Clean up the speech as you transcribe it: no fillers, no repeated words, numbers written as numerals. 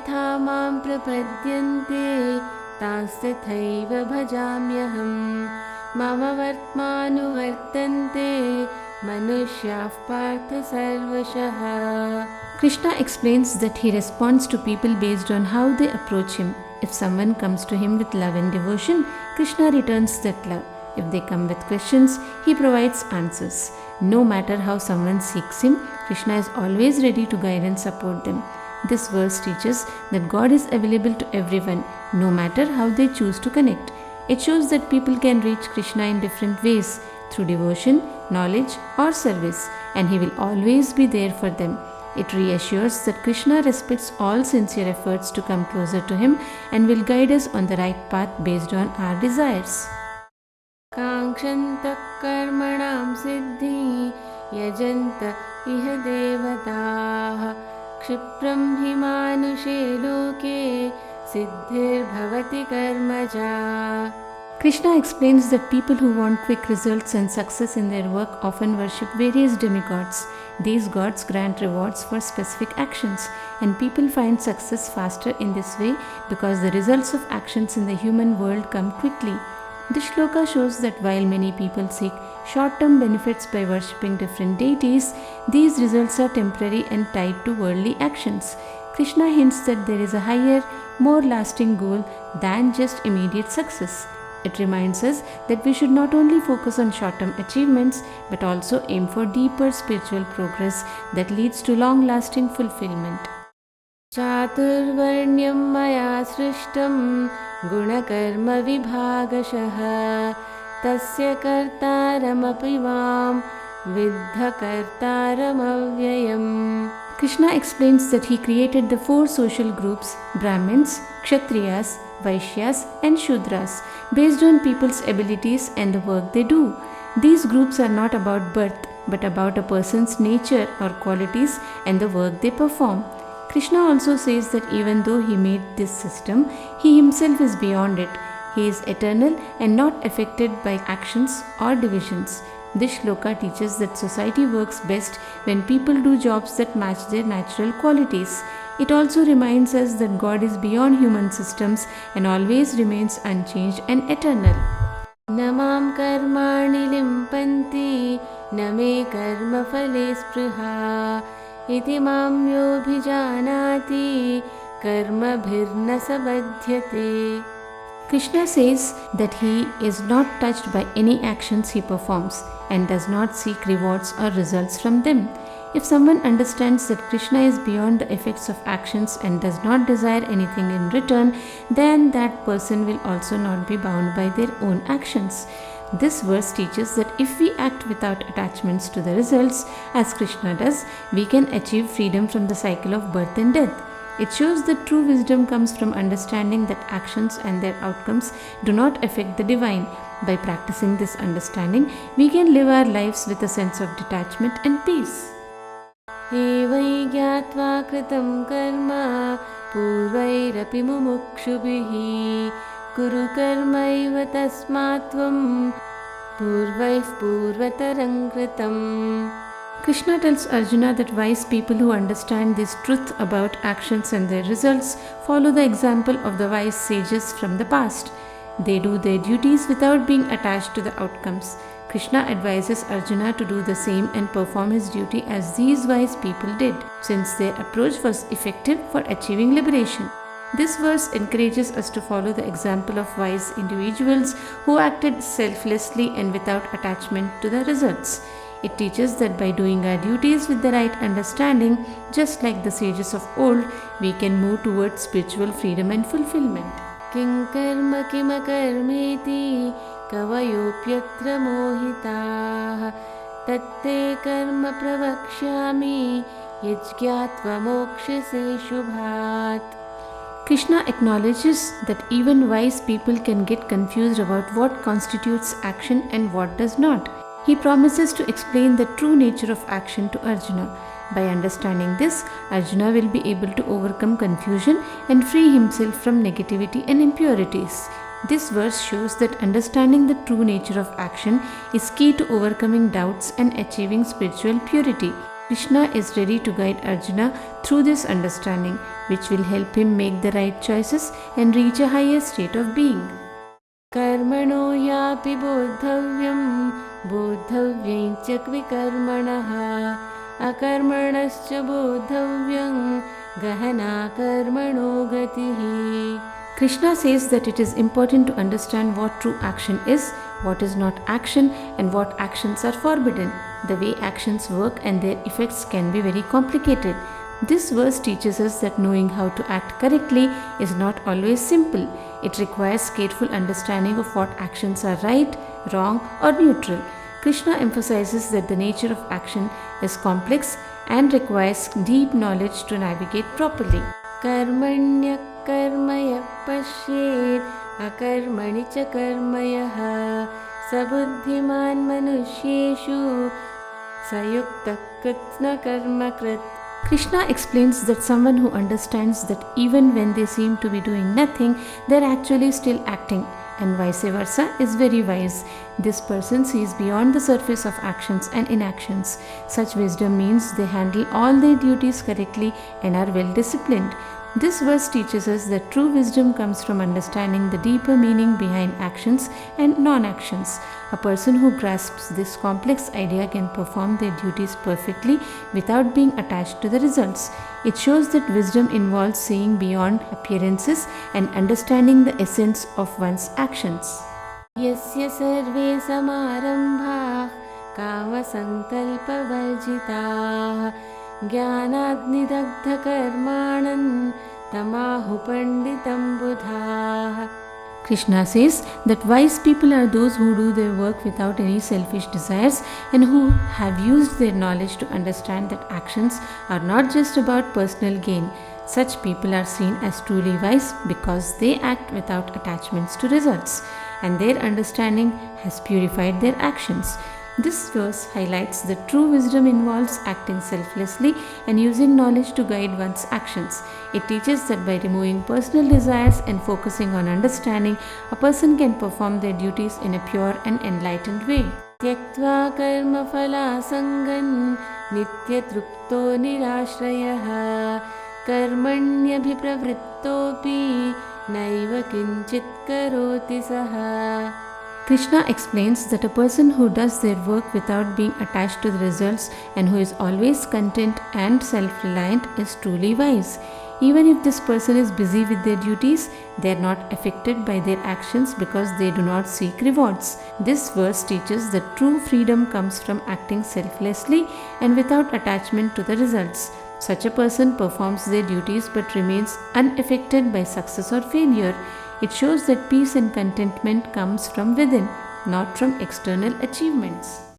यथा मां प्रपद्यन्ते तांस्तथैव भजाम्यहम् मम वर्त्मानुवर्तन्ते मनुष्याः पार्थ सर्वशः. Krishna explains that he responds to people based on how they approach him. If someone comes to him with love and devotion, Krishna returns that love. If they come with questions, he provides answers. No matter how someone seeks him, Krishna is always ready to guide and support them. This verse teaches that God is available to everyone, no matter how they choose to connect. It shows that people can reach Krishna in different ways, through devotion, knowledge, or service, and he will always be there for them. It reassures that Krishna respects all sincere efforts to come closer to him and will guide us on the right path based on our desires. काङ्क्षन्तः कर्मणां सिद्धिं यजन्त इह देवताः क्षिप्रं हि मानुषे लोके सिद्धिर्भवति कर्मजा. Krishna explains that people who want quick results and success in their work often worship various demigods. These gods grant rewards for specific actions, and people find success faster in this way because the results of actions in the human world come quickly. This shloka shows that while many people seek short-term benefits by worshipping different deities, these results are temporary and tied to worldly actions. Krishna hints that there is a higher, more lasting goal than just immediate success. It reminds us that we should not only focus on short-term achievements but also aim for deeper spiritual progress that leads to long-lasting fulfillment. चातुर्वर्ण्यं मया सृष्टं गुणकर्म विभागशः तस्य कर्तारमपि मां विद्ध कर्तारमव्ययम्. Krishna explains that he created the four social groups Brahmins, Kshatriyas, Vaishyas and Shudras based on people's abilities and the work they do. These groups are not about birth but about a person's nature or qualities and the work they perform. Krishna also says that even though he made this system, he himself is beyond it. He is eternal and not affected by actions or divisions. This shloka teaches that society works best when people do jobs that match their natural qualities. It also reminds us that God is beyond human systems and always remains unchanged and eternal. न मां कर्माणि लिम्पन्ति न मे कर्मफले स्पृहा इति मां योऽभिजानाति कर्मभिर्न स बध्यते. Krishna says that he is not touched by any actions he performs and does not seek rewards or results from them. If someone understands that Krishna is beyond the effects of actions and does not desire anything in return, then that person will also not be bound by their own actions. This verse teaches that if we act without attachments to the results, as Krishna does, we can achieve freedom from the cycle of birth and death. It shows that true wisdom comes from understanding that actions and their outcomes do not affect the divine. By practicing this understanding, we can live our lives with a sense of detachment and peace. एवै ज्ञात्वा कृतं कर्म पूर्वैरपि मुमुक्षुभिः कुरु कर्मैव तस्मात् त्वं पूर्वैः पूर्वतरं कृतम्. Krishna tells Arjuna that wise people who understand this truth about actions and their results follow the example of the wise sages from the past. They do their duties without being attached to the outcomes. Krishna advises Arjuna to do the same and perform his duty as these wise people did, since their approach was effective for achieving liberation. This verse encourages us to follow the example of wise individuals who acted selflessly and without attachment to the results. It teaches that by doing our duties with the right understanding, just like the sages of old, we can move towards spiritual freedom and fulfillment. किं कर्म किमकर्मेति कवयोऽप्यत्र मोहिताः तत्ते कर्म प्रवक्ष्यामि यज्ञात्वा मोक्ष्यसे शुभात्. Krishna acknowledges that even wise people can get confused about what constitutes action and what does not. He promises to explain the true nature of action to Arjuna. By understanding this, Arjuna will be able to overcome confusion and free himself from negativity and impurities. This verse shows that understanding the true nature of action is key to overcoming doubts and achieving spiritual purity. Krishna is ready to guide Arjuna through this understanding, which will help him make the right choices and reach a higher state of being. कर्मणो यापि बोद्धव्यं बोद्धव्यं च विकर्मणः अकर्मणश्च बोद्धव्यं गहना कर्मणो गतिः. Krishna says that it is important to understand what true action is, what is not action, and what actions are forbidden. The way actions work and their effects can be very complicated. This verse teaches us that knowing how to act correctly is not always simple. It requires careful understanding of what actions are right, wrong, or neutral. Krishna emphasizes that the nature of action is complex and requires deep knowledge to navigate properly. Karmanya karmaya pashyet akarmani cha karmayah sabuddhiman manushyeshu sayukta kritsna karma krit. Krishna explains that someone who understands that even when they seem to be doing nothing, they are actually still acting, and vice versa is very wise. This person sees beyond the surface of actions and inactions. Such wisdom means they handle all their duties correctly and are well disciplined. This verse teaches us that true wisdom comes from understanding the deeper meaning behind actions and non-actions. A person who grasps this complex idea can perform their duties perfectly without being attached to the results. It shows that wisdom involves seeing beyond appearances and understanding the essence of one's actions. Yasya sarve samarambha kama sankalpa varjita Jnanadnidagdha karmanan tamahu panditam buddha. Krishna says that wise people are those who do their work without any selfish desires and who have used their knowledge to understand that actions are not just about personal gain. Such people are seen as truly wise because they act without attachments to results, and their understanding has purified their actions. This verse highlights that true wisdom involves acting selflessly and using knowledge to guide one's actions. It teaches that by removing personal desires and focusing on understanding, a person can perform their duties in a pure and enlightened way. Tyaktva karma phala sangan nitya trupto nirashrayah karmanyabhipravrittopi naiva kinchit karoti saha. Krishna explains that a person who does their work without being attached to the results and who is always content and self-reliant is truly wise. Even if this person is busy with their duties, they are not affected by their actions because they do not seek rewards. This verse teaches that true freedom comes from acting selflessly and without attachment to the results. Such a person performs their duties but remains unaffected by success or failure. It shows that peace and contentment comes from within, not from external achievements.